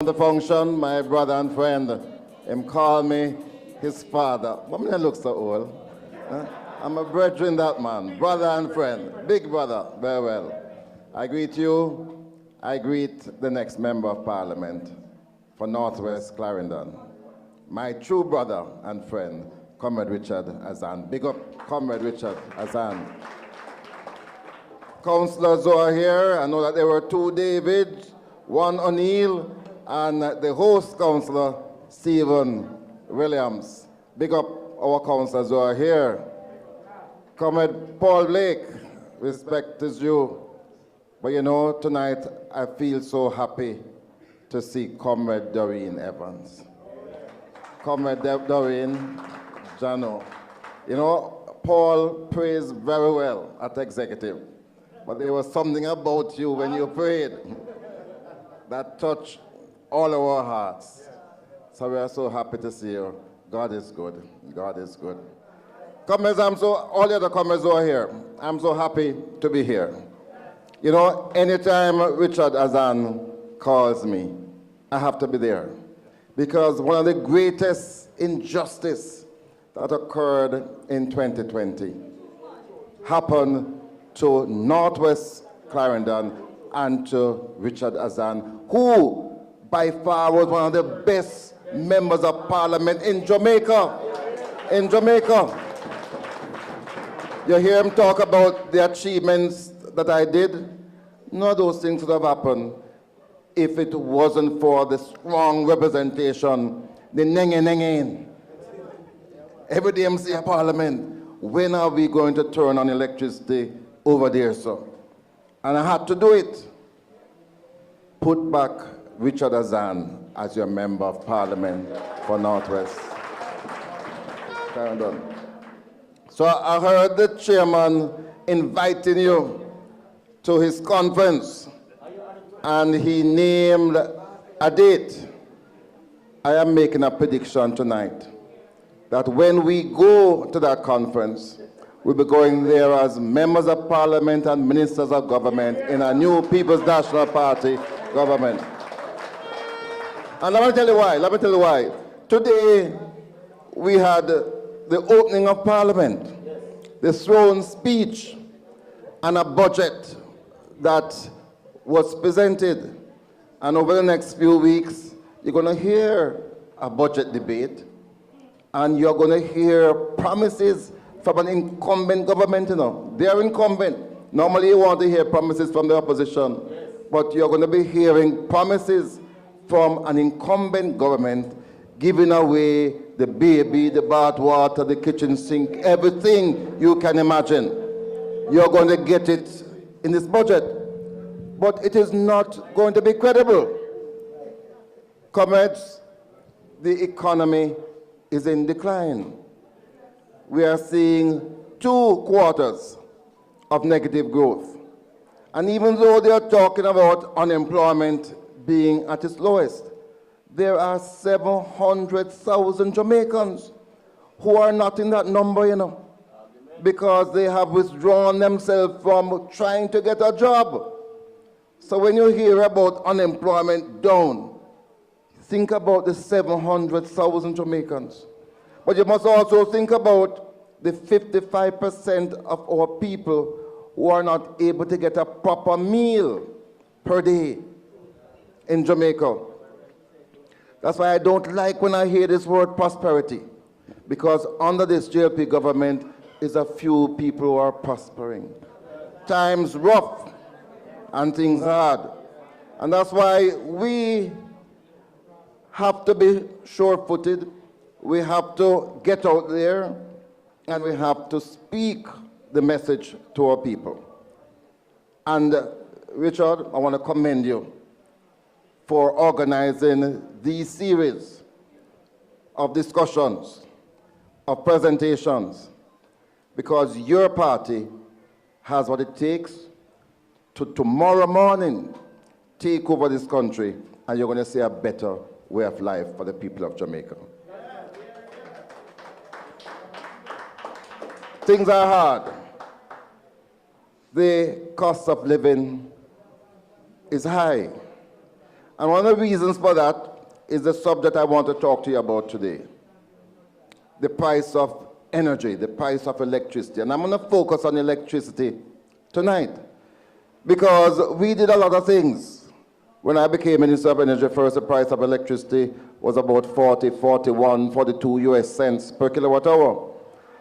The function, my brother and friend, him call me his father. But me look so old. I'm a brethren, that man, brother and friend, big brother, very well. I greet you, I greet the next member of parliament for Northwest Clarendon, my true brother and friend, Comrade Richard Azan. Big up, Comrade Richard Azan. Councillors who are here, I know that there were two Davids, one O'Neill, and the host councillor, Stephen Williams. Big up our councillors who are here. Comrade Paul Blake, respect is due. But you know, tonight I feel so happy to see Comrade Doreen Evans. Comrade Doreen, Jano. You know, Paul prays very well at executive. But there was something about you when you prayed that touched all our hearts. So we are so happy to see you. God is good. God is good. Comrades, all the other comrades who are here, I'm so happy to be here. You know, anytime Richard Azan calls me, I have to be there. Because one of the greatest injustice that occurred in 2020 happened to Northwest Clarendon and to Richard Azan, who by far was one of the best members of parliament in Jamaica. In Jamaica. You hear him talk about the achievements that I did. None of those things would have happened if it wasn't for the strong representation, the nenge. Every day I'm saying, Parliament, when are we going to turn on electricity over there, sir? And I had to do it. Put back Richard Azan as your member of parliament for Northwest Clarendon. So I heard the chairman inviting you to his conference, and he named a date. I am making a prediction tonight that when we go to that conference, we'll be going there as members of parliament and ministers of government in a new People's National Party government. And let me tell you why. Today, we had the opening of Parliament, the throne speech, and a budget that was presented. And over the next few weeks, you're going to hear a budget debate, and you're going to hear promises from an incumbent government, you know. They're incumbent. Normally, you want to hear promises from the opposition, but you're going to be hearing promises from an incumbent government giving away the baby, the bath water, the kitchen sink, everything you can imagine. You're going to get it in this budget. But it is not going to be credible. Comrades, the economy is in decline. We are seeing 2 quarters of negative growth. And even though they are talking about unemployment being at its lowest, there are 700,000 Jamaicans who are not in that number, you know, because they have withdrawn themselves from trying to get a job. So when you hear about unemployment down, think about the 700,000 Jamaicans. But you must also think about the 55% of our people who are not able to get a proper meal per day in Jamaica. That's why I don't like when I hear this word prosperity, because under this JLP government is a few people who are prospering. Times rough and things hard. And that's why we have to be sure-footed. We have to get out there, and we have to speak the message to our people. And Richard, I want to commend you for organizing these series of discussions, of presentations, because your party has what it takes to tomorrow morning take over this country, and you're going to see a better way of life for the people of Jamaica. Things are hard. The cost of living is high. And one of the reasons for that is the subject I want to talk to you about today. The price of energy, the price of electricity. And I'm going to focus on electricity tonight because we did a lot of things. When I became Minister of Energy first, the price of electricity was about 40, 41, 42 US cents per kilowatt hour.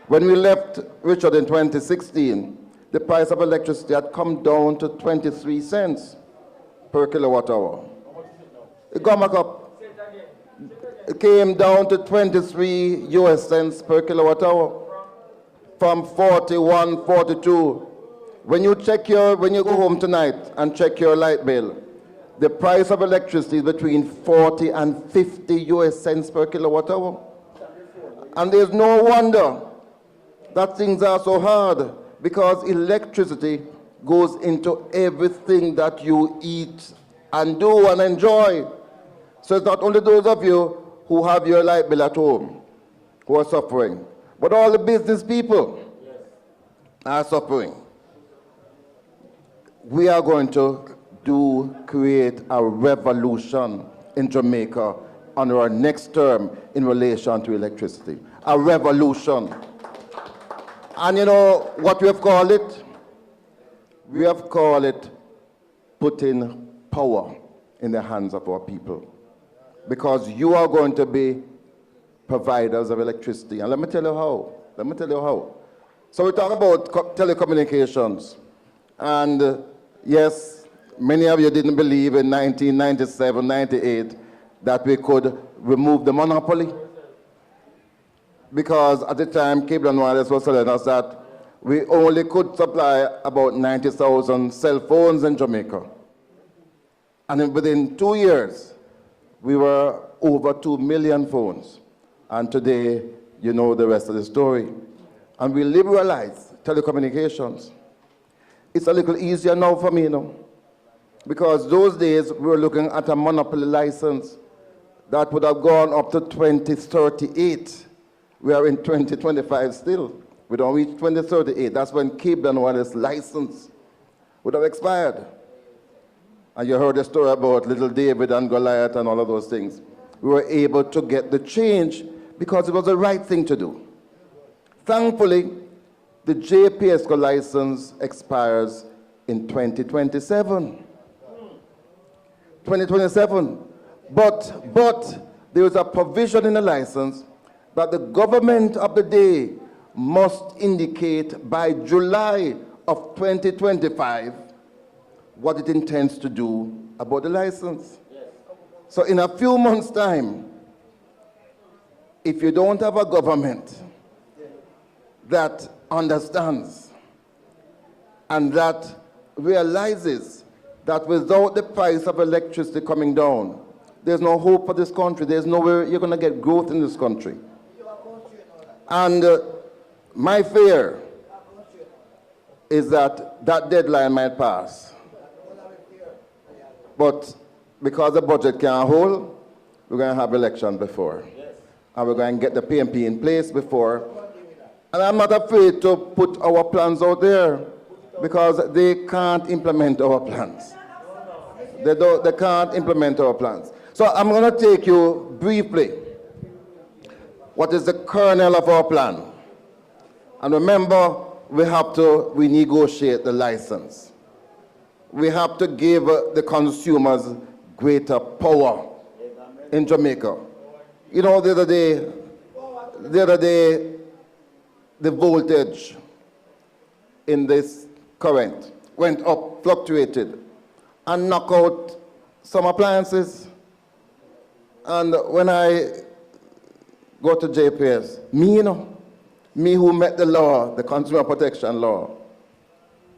When we left Richard in 2016, the price of electricity had come down to 23 cents per kilowatt hour. It got back up. It came down to 23 US cents per kilowatt hour from 41, 42. When you go home tonight and check your light bill, the price of electricity is between 40 and 50 US cents per kilowatt hour. And there's no wonder that things are so hard because electricity goes into everything that you eat and do and enjoy. So it's not only those of you who have your light bill at home who are suffering, but all the business people are suffering. We are going to create a revolution in Jamaica under our next term in relation to electricity. A revolution. And you know what we have called it? We have called it putting power in the hands of our people. Because you are going to be providers of electricity. And let me tell you how. So we talk about telecommunications. And yes, many of you didn't believe in 1997, 98 that we could remove the monopoly. Because at the time, Cable and Wireless was telling us that we only could supply about 90,000 cell phones in Jamaica. And within 2 years, we were over 2 million phones. And today, you know the rest of the story. And we liberalized telecommunications. It's a little easier now for me, because those days we were looking at a monopoly license that would have gone up to 2038. We are in 2025 still. We don't reach 2038. That's when Cable and Wireless license would have expired. And you heard the story about little David and Goliath and all of those things. We were able to get the change because it was the right thing to do. Thankfully, the JPSCO license expires in 2027. 2027. But there is a provision in the license that the government of the day must indicate by July of 2025 what it intends to do about the license. Yes. So in a few months' time, if you don't have a government that understands and that realizes that without the price of electricity coming down, there's no hope for this country. There's nowhere you're going to get growth in this country. And my fear is that that deadline might pass. But because the budget can't hold, we're going to have elections before. Yes. And we're going to get the PMP in place before. And I'm not afraid to put our plans out there because they can't implement our plans. They can't implement our plans. So I'm going to take you briefly. What is the kernel of our plan? And remember, we have to renegotiate the license. We have to give the consumers greater power in Jamaica. You know, the other day, the voltage in this current went up, fluctuated, and knocked out some appliances. And when I go to JPS, me who met the law, the consumer protection law,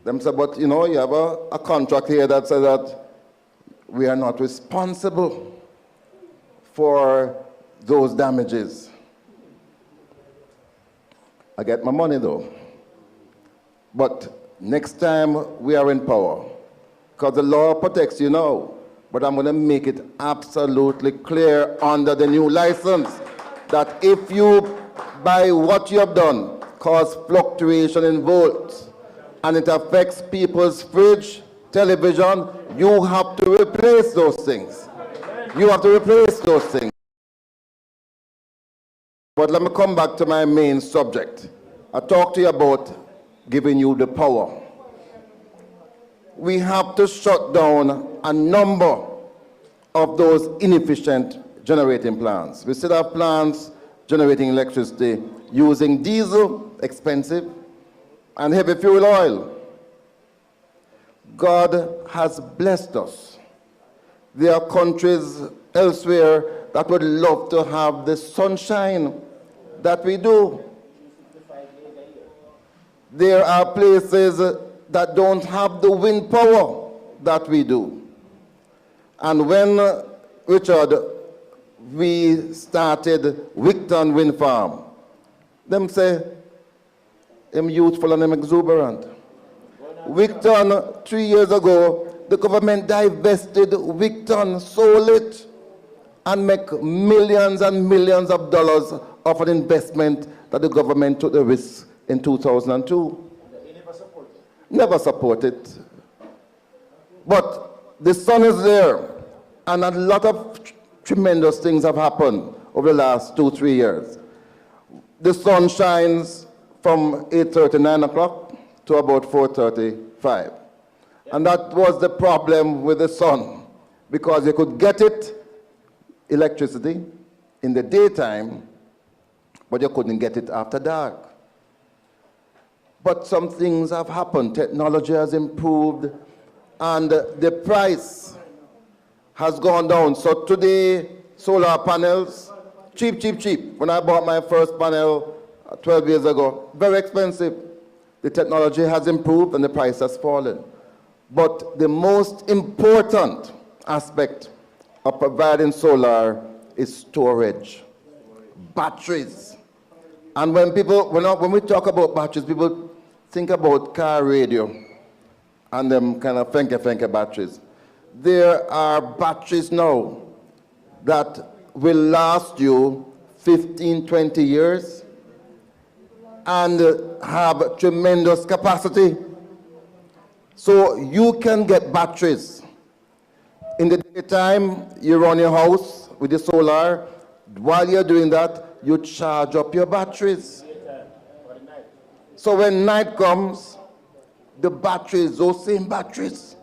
them say, but you have a contract here that says that we are not responsible for those damages. I get my money though. But next time we are in power, because the law protects you now, but I'm going to make it absolutely clear under the new license that if you, by what you have done, cause fluctuation in volts, and it affects people's fridge, television, you have to replace those things. You have to replace those things. But let me come back to my main subject. I talked to you about giving you the power. We have to shut down a number of those inefficient generating plants. We still have plants generating electricity using diesel, expensive, and heavy fuel oil. God has blessed us. There are countries elsewhere that would love to have the sunshine that we do. There are places that don't have the wind power that we do. And when, Richard, we started Wigton Wind Farm, them say, I'm youthful and I'm exuberant. Wigton, 3 years ago, the government divested Wigton, sold it, and make millions and millions of dollars of an investment that the government took the risk in 2002. They never supported it. Never supported. But the sun is there, and a lot of tremendous things have happened over the last 2-3 years. The sun shines from 8:30, 9 o'clock to about 4:35. And that was the problem with the sun, because you could get it, electricity, in the daytime, but you couldn't get it after dark. But some things have happened. Technology has improved, and the price has gone down. So today, solar panels, cheap, cheap, cheap. When I bought my first panel 12 years ago, very expensive. The technology has improved and the price has fallen. But the most important aspect of providing solar is storage, batteries. And when we talk about batteries, people think about car radio and them kind of funky batteries. There are batteries now that will last you 15, 20 years and have tremendous capacity. So you can get batteries. In the daytime, you run your house with the solar. While you're doing that, you charge up your batteries. So when night comes, the batteries, those same batteries,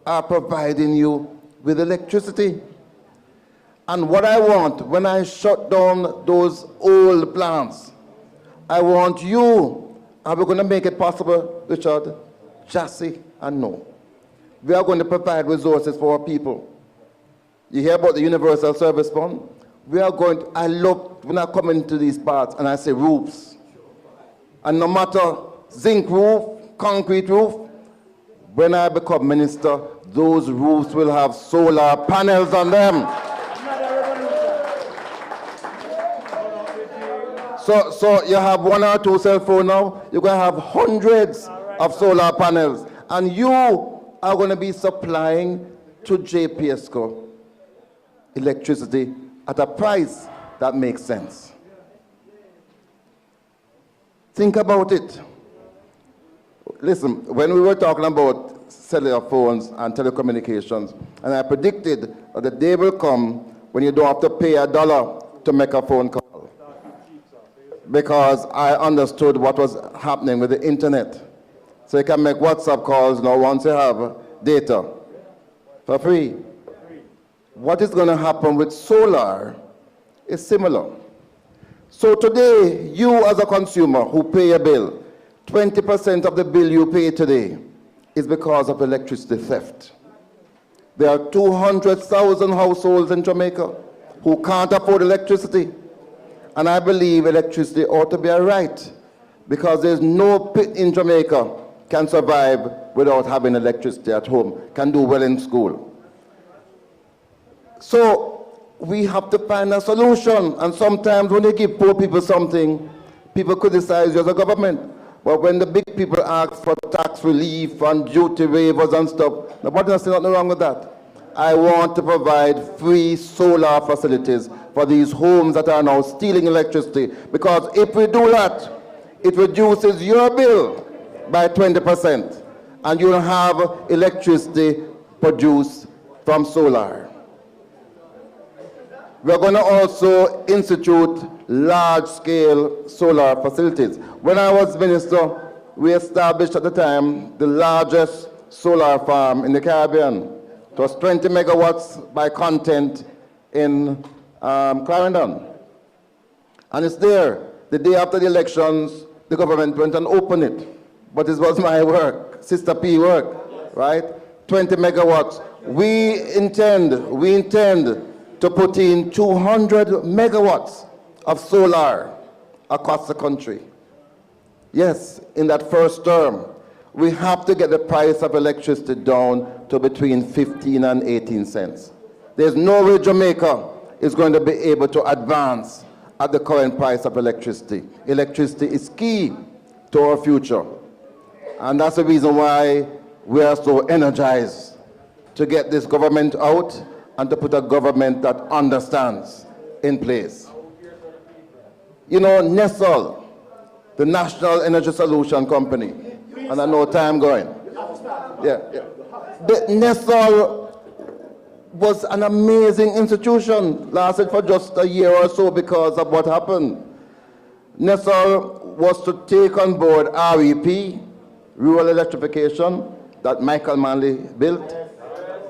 are providing you with electricity. And what I want, when I shut down those old plants, I want you, are we going to make it possible, Richard? Chassis and no. We are going to provide resources for our people. You hear about the Universal Service Fund? We are going to, I love when I come into these parts and I say roofs. And no matter zinc roof, concrete roof, when I become minister, those roofs will have solar panels on them. So you have 1 or 2 cell phones now, you're going to have hundreds of solar panels. And you are going to be supplying to JPSCO electricity at a price that makes sense. Think about it. Listen, when we were talking about cellular phones and telecommunications, and I predicted that the day will come when you don't have to pay $1 to make a phone call, because I understood what was happening with the internet. So you can make WhatsApp calls now once you have data for free. What is going to happen with solar is similar. So today, you as a consumer who pay a bill, 20% of the bill you pay today is because of electricity theft. There are 200,000 households in Jamaica who can't afford electricity. And I believe electricity ought to be a right, because there's no pit in Jamaica can survive without having electricity at home, can do well in school. So we have to find a solution. And sometimes when you give poor people something, people criticize you as a government. But when the big people ask for tax relief and duty waivers and stuff, nobody's nothing wrong with that. I want to provide free solar facilities for these homes that are now stealing electricity, because if we do that, it reduces your bill by 20%, and you'll have electricity produced from solar. We're going to also institute large-scale solar facilities. When I was minister, we established at the time the largest solar farm in the Caribbean. It was 20 megawatts by content in Clarendon. And it's there. The day after the elections, the government went and opened it. But it was my work, Sister P work, right? 20 megawatts. We intend to put in 200 megawatts of solar across the country. Yes, in that first term, we have to get the price of electricity down to between 15 and 18 cents. There's no way Jamaica is going to be able to advance at the current price of electricity. Electricity is key to our future. And that's the reason why we are so energized to get this government out and to put a government that understands in place. You know, Nestle, the National Energy Solution Company, and I know time going. Yeah. The Nestle was an amazing institution, lasted for just a year or so because of what happened. Nestle was to take on board REP, rural electrification, that Michael Manley built,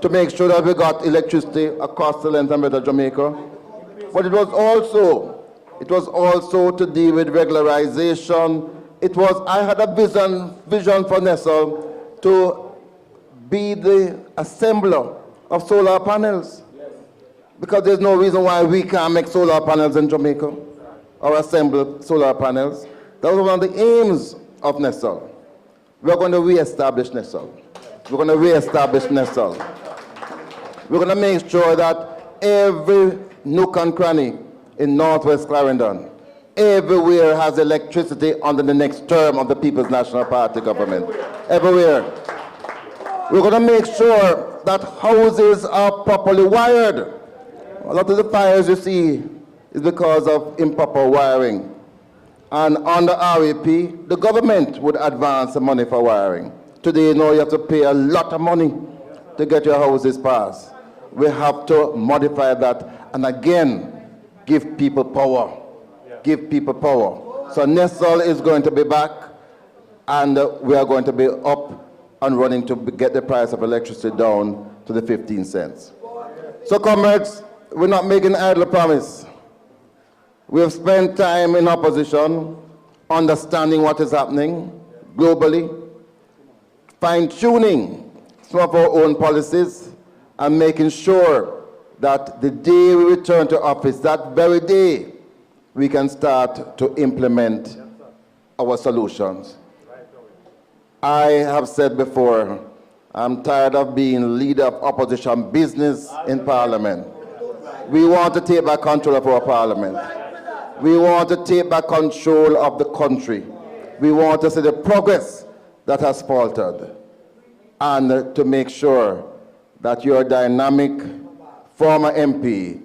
to make sure that we got electricity across the length and breadth of Jamaica. But it was also to deal with regularization. I had a vision for Nestle to be the assembler of solar panels. Because there's no reason why we can't make solar panels in Jamaica or assemble solar panels. That was one of the aims of Nestle. We're going to reestablish Nestle. We're going to reestablish Nestle. We're going to make sure that every nook and cranny in Northwest Clarendon, everywhere has electricity under the next term of the People's National Party government. Everywhere. We're going to make sure that houses are properly wired. A lot of the fires you see is because of improper wiring. And under REP, the government would advance the money for wiring. Today, you have to pay a lot of money to get your houses passed. We have to modify that and again, give people power. Give people power. So Nestle is going to be back and we are going to be up and running to get the price of electricity down to the 15 cents. So comrades, we're not making idle promise. We have spent time in opposition, understanding what is happening globally, fine-tuning some of our own policies, and making sure that the day we return to office, that very day, we can start to implement our solutions. I have said before, I'm tired of being leader of opposition business in Parliament. We want to take back control of our Parliament. We want to take back control of the country. We want to see the progress that has faltered and to make sure that your dynamic former MP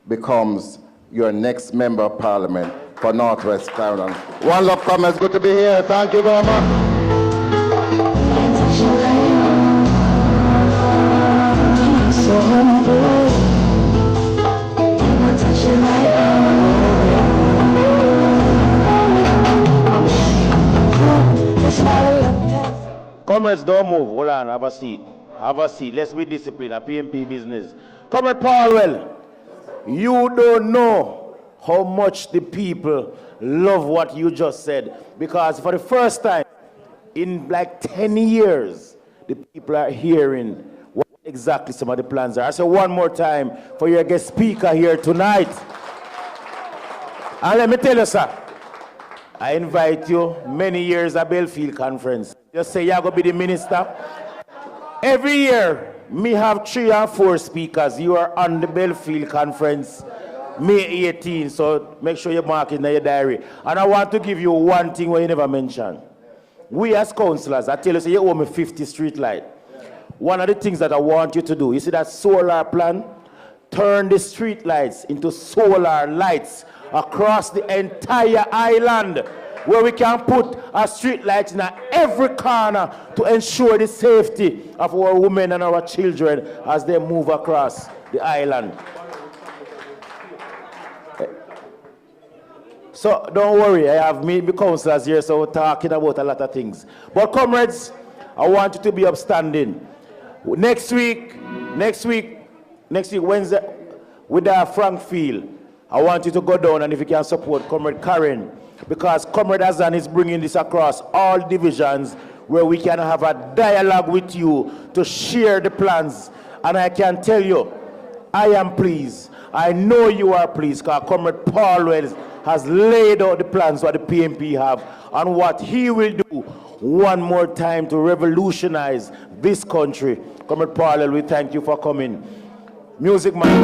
becomes your next member of Parliament for Northwest Clarendon. One love, comments. Good to be here. Thank you very much. Comrades, don't move. Hold on. Have a seat. Have a seat. Let's be disciplined. A PMP business. Comrade Paulwell, you don't know how much the people love what you just said. Because for the first time in like 10 years, the people are hearing what exactly some of the plans are. I say one more time for your guest speaker here tonight. And let me tell you, sir, I invite you many years at Belfield Conference. Just say you're going to be the minister. Every year, me have 3 or 4 speakers. You are on the Belfield Conference, May 18, so make sure you mark it in your diary. And I want to give you one thing where you never mentioned. We as councillors, I tell you, say you owe me 50 street light. One of the things that I want you to do, you see that solar plan? Turn the street lights into solar lights across the entire island, where we can put a street light in every corner to ensure the safety of our women and our children as they move across the island. So don't worry, I have me councillors here, so we're talking about a lot of things. But comrades, I want you to be upstanding. Next week, Wednesday, with our Frank Field, I want you to go down and if you can support Comrade Karen, because Comrade Azan is bringing this across all divisions where we can have a dialogue with you to share the plans. And I can tell you, I am pleased. I know you are pleased because Comrade Paulwell has laid out the plans what the PMP have and what he will do one more time to revolutionize this country. Comrade Paulwell, we thank you for coming. Music man.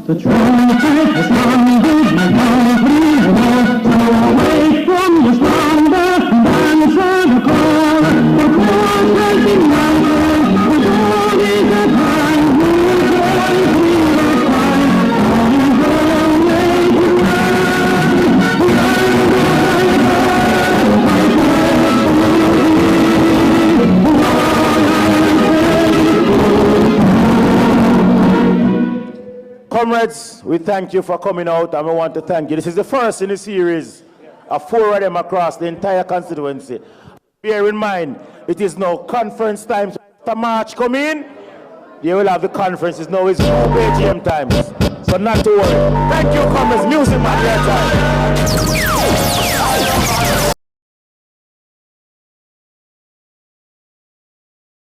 The trumpet has sounded, my country awoke, so awake from the slumber and answer the call. The cross has been mounted, the dawn is at hand, we're going free that time, on the way to Comrades, we thank you for coming out and we want to thank you. This is the first in the series of 4 of them across the entire constituency. Bear in mind, it is now conference time. After March come in, you will have the conferences. Now it's AGM times. So not to worry. Thank you, comrades. Music man, your time.